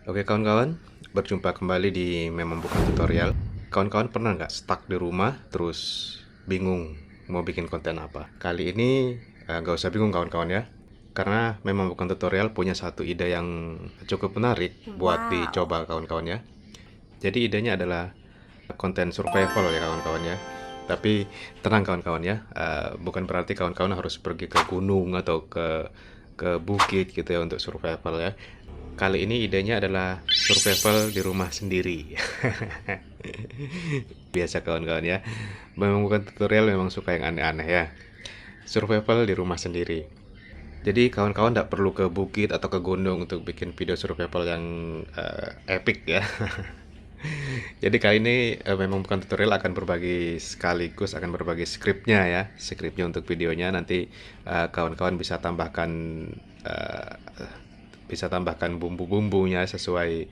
Oke kawan-kawan, berjumpa kembali di Memang Bukan Tutorial. Kawan-kawan pernah nggak stuck di rumah terus bingung mau bikin konten apa? Kali ini nggak usah bingung kawan-kawan ya, karena Memang Bukan Tutorial punya satu ide yang cukup menarik buat Wow. dicoba kawan-kawan ya. Jadi idenya adalah konten survival ya kawan-kawan ya. Tapi tenang kawan-kawan ya, bukan berarti kawan-kawan harus pergi ke gunung atau ke bukit gitu ya untuk survival ya. Kali ini idenya adalah survival di rumah sendiri. Biasa kawan-kawan ya. Memang bukan tutorial, memang suka yang aneh-aneh ya. Survival di rumah sendiri. Jadi kawan-kawan tidak perlu ke bukit atau ke gunung untuk bikin video survival yang epic ya. Jadi kali ini memang bukan tutorial, akan berbagi sekaligus akan berbagi skripnya ya. Skripnya untuk videonya nanti kawan-kawan eh, bisa tambahkan bumbu-bumbunya sesuai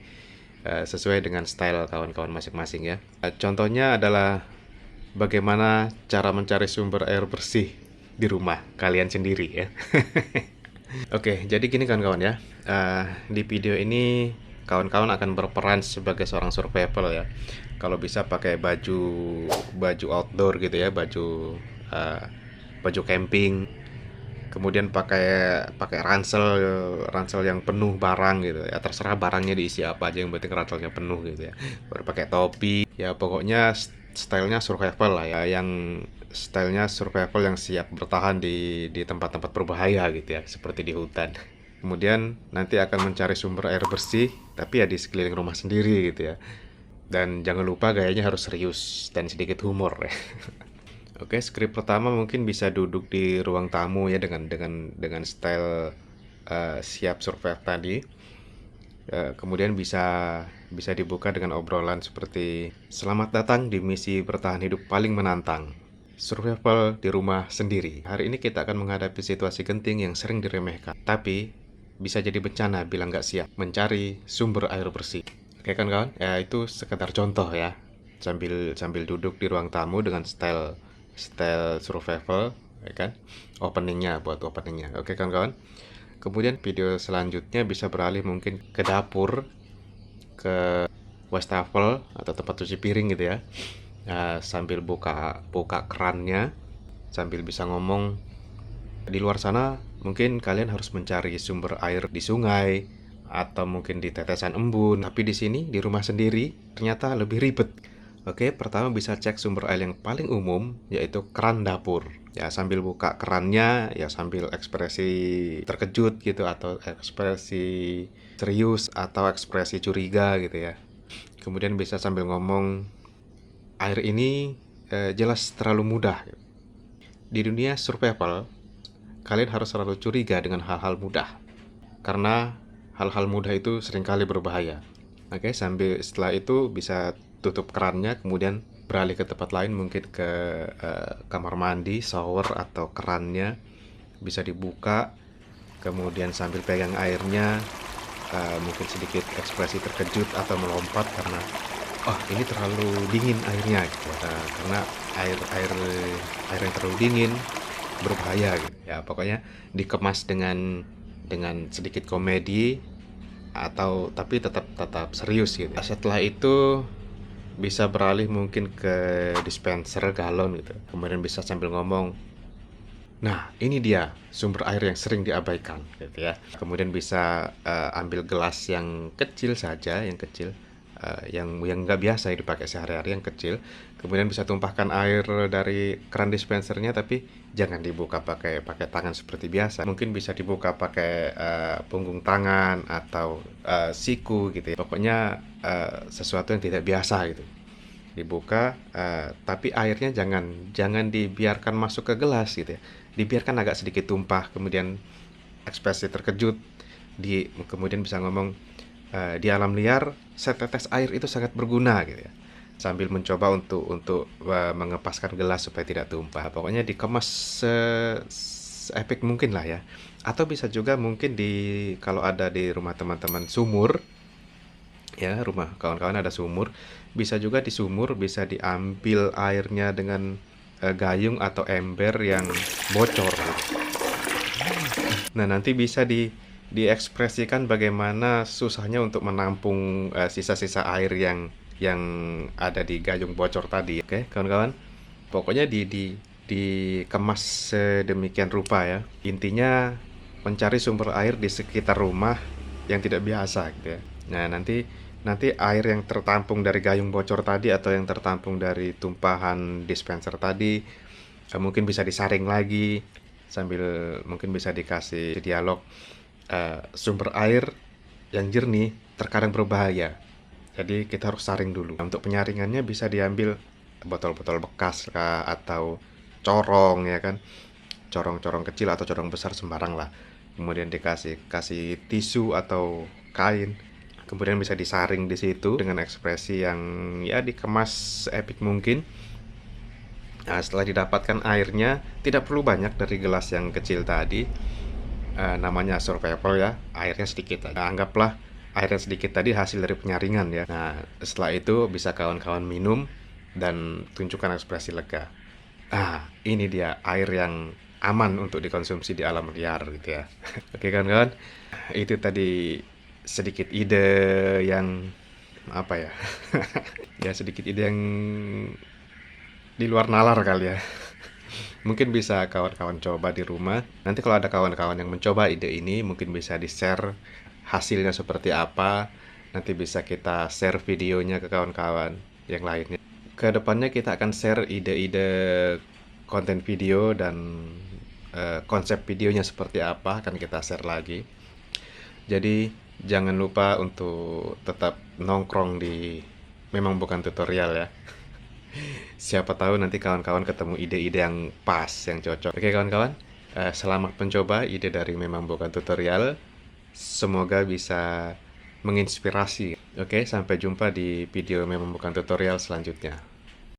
dengan style kawan-kawan masing-masing ya. Contohnya adalah bagaimana cara mencari sumber air bersih di rumah kalian sendiri ya. Oke, jadi gini kawan-kawan ya. Di video ini kawan-kawan akan berperan sebagai seorang survival ya. Kalau bisa pakai baju baju outdoor gitu ya, uh, baju camping. Kemudian pakai pakai ransel ransel yang penuh barang gitu ya, terserah barangnya diisi apa aja, yang penting ranselnya penuh gitu ya. Baru pakai topi ya, pokoknya stylenya survival lah ya, yang stylenya survival yang siap bertahan di tempat-tempat berbahaya gitu ya, seperti di hutan. Kemudian nanti akan mencari sumber air bersih, tapi ya di sekeliling rumah sendiri gitu ya. Dan jangan lupa gayanya harus serius dan sedikit humor ya. Oke, skrip pertama mungkin bisa duduk di ruang tamu ya, dengan style siap survive tadi. Kemudian bisa dibuka dengan obrolan seperti selamat datang di misi bertahan hidup paling menantang. Survival di rumah sendiri. Hari ini kita akan menghadapi situasi genting yang sering diremehkan, tapi bisa jadi bencana bila nggak siap mencari sumber air bersih. Oke kan kawan? Ya itu sekedar contoh ya. Sambil sambil duduk di ruang tamu dengan style style survival, ya kan? Buat openingnya. Oke kan kawan? Kemudian video selanjutnya bisa beralih mungkin ke dapur, ke wastafel atau tempat cuci piring gitu ya. Sambil buka buka kerannya, sambil bisa ngomong, di luar sana mungkin kalian harus mencari sumber air di sungai atau mungkin di tetesan embun, tapi di sini di rumah sendiri ternyata lebih ribet. Oke, pertama bisa cek sumber air yang paling umum, yaitu keran dapur. Ya, sambil buka kerannya, ya sambil ekspresi terkejut gitu, atau ekspresi serius, atau ekspresi curiga gitu ya. Kemudian bisa sambil ngomong, air ini jelas terlalu mudah. Di dunia survival, kalian harus selalu curiga dengan hal-hal mudah. Karena hal-hal mudah itu seringkali berbahaya. Oke, sambil setelah itu bisa tutup kerannya, kemudian beralih ke tempat lain, mungkin ke kamar mandi, shower atau kerannya bisa dibuka, kemudian sambil pegang airnya, mungkin sedikit ekspresi terkejut atau melompat karena oh ini terlalu dingin airnya gitu. Karena air air air yang terlalu dingin berbahaya gitu. Ya pokoknya dikemas dengan sedikit komedi, atau tapi tetap tetap serius gitu. Setelah itu bisa beralih mungkin ke dispenser galon gitu. Kemudian bisa sambil ngomong, nah ini dia sumber air yang sering diabaikan gitu ya. Kemudian bisa ambil gelas yang kecil saja, yang kecil, yang nggak biasa dipakai sehari-hari, yang kecil. Kemudian bisa tumpahkan air dari keran dispensernya, tapi jangan dibuka pakai pakai tangan seperti biasa. Mungkin bisa dibuka pakai punggung tangan atau siku gitu ya. Pokoknya sesuatu yang tidak biasa gitu. Dibuka, tapi airnya jangan jangan dibiarkan masuk ke gelas gitu ya. Dibiarkan agak sedikit tumpah, kemudian ekspresi terkejut, kemudian bisa ngomong, di alam liar setetes air itu sangat berguna gitu ya. Sambil mencoba untuk mengepaskan gelas supaya tidak tumpah. Pokoknya dikemas se-epic mungkin lah ya. Atau bisa juga mungkin kalau ada di rumah teman-teman sumur, ya rumah kawan-kawan ada sumur, bisa juga di sumur bisa diambil airnya dengan gayung atau ember yang bocor gitu. Nah nanti bisa diekspresikan bagaimana susahnya untuk menampung sisa-sisa air yang ada di gayung bocor tadi. Oke, kawan-kawan. Pokoknya dikemas sedemikian rupa ya. Intinya mencari sumber air di sekitar rumah yang tidak biasa gitu ya. Nah, nanti air yang tertampung dari gayung bocor tadi atau yang tertampung dari tumpahan dispenser tadi mungkin bisa disaring lagi sambil mungkin bisa dikasih dialog sumber air yang jernih terkadang berbahaya. Jadi kita harus saring dulu. Untuk penyaringannya bisa diambil botol-botol bekas kah, atau corong ya kan. Corong-corong kecil atau corong besar sembarang lah. Kemudian kasih tisu atau kain. Kemudian bisa disaring di situ dengan ekspresi yang ya dikemas epik mungkin. Nah, setelah didapatkan airnya, tidak perlu banyak dari gelas yang kecil tadi. Namanya survival ya, airnya sedikit. Anggaplah airnya sedikit tadi hasil dari penyaringan ya. Nah, setelah itu bisa kawan-kawan minum dan tunjukkan ekspresi lega. Ini dia air yang aman untuk dikonsumsi di alam liar gitu ya. Oke kawan-kawan, itu tadi sedikit ide yang apa ya? Ya sedikit ide yang di luar nalar kali ya. Mungkin bisa kawan-kawan coba di rumah. Nanti kalau ada kawan-kawan yang mencoba ide ini, mungkin bisa di-share hasilnya seperti apa. Nanti bisa kita share videonya ke kawan-kawan yang lainnya. Kedepannya kita akan share ide-ide konten video dan konsep videonya seperti apa akan kita share lagi. Jadi jangan lupa untuk tetap nongkrong di Memang Bukan Tutorial ya. Siapa tahu nanti kawan-kawan ketemu ide-ide yang pas, yang cocok. Oke kawan-kawan, selamat mencoba ide dari Memang Bukan Tutorial. Semoga bisa menginspirasi. Oke, sampai jumpa di video Memang Bukan Tutorial selanjutnya.